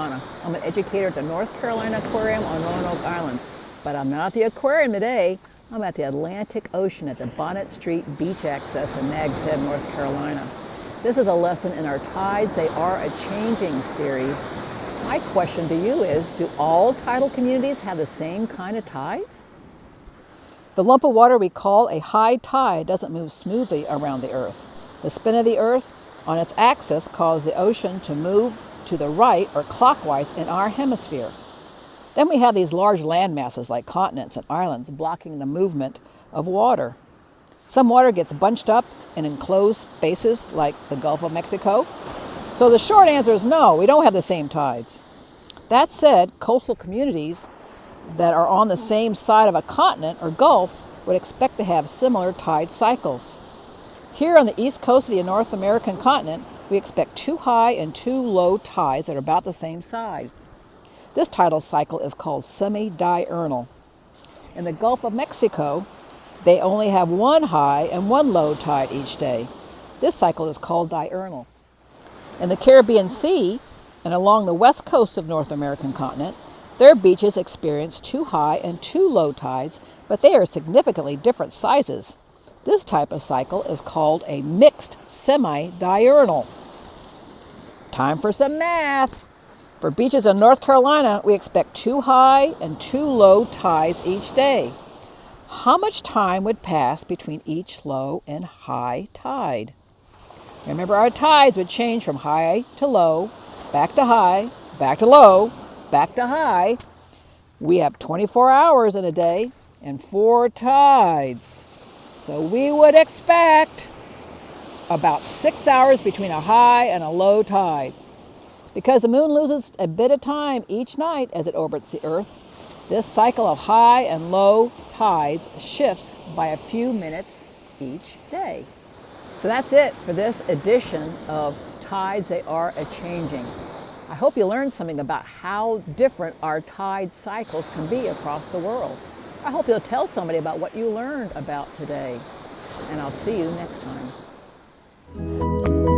Donna. I'm an educator at the North Carolina Aquarium on Roanoke Island. But I'm not at the aquarium today. I'm at the Atlantic Ocean at the Bonnet Street Beach Access in Nags Head, North Carolina. This is a lesson in our Tides They Are A-Changing series. My question to you is, do all tidal communities have the same kind of tides? The lump of water we call a high tide doesn't move smoothly around the Earth. The spin of the Earth on its axis causes the ocean to move to the right or clockwise in our hemisphere. Then we have these large land masses like continents and islands blocking the movement of water. Some water gets bunched up in enclosed spaces like the Gulf of Mexico. So the short answer is no, we don't have the same tides. That said, coastal communities that are on the same side of a continent or gulf would expect to have similar tide cycles. Here on the east coast of the North American continent, we expect 2 high and 2 low tides that are about the same size. This tidal cycle is called SemiDiurnal. In the Gulf of Mexico, they only have 1 high and 1 low tide each day. This cycle is called diurnal. In the Caribbean Sea and along the west coast of North American continent, their beaches experience 2 high and 2 low tides, but they are significantly different sizes. This type of cycle is called a mixed semi-diurnal. Time for some math. For beaches in North Carolina, we expect 2 high and 2 low tides each day. How much time would pass between each low and high tide? Remember, our tides would change from high to low, back to high, back to low, back to high. We have 24 hours in a day and 4 tides. So we would expect about 6 hours between a high and a low tide. Because the moon loses a bit of time each night as it orbits the Earth, this cycle of high and low tides shifts by a few minutes each day. So that's it for this edition of Tides They Are A-Changing. I hope you learned something about how different our tide cycles can be across the world. I hope you'll tell somebody about what you learned about today. And I'll see you next time.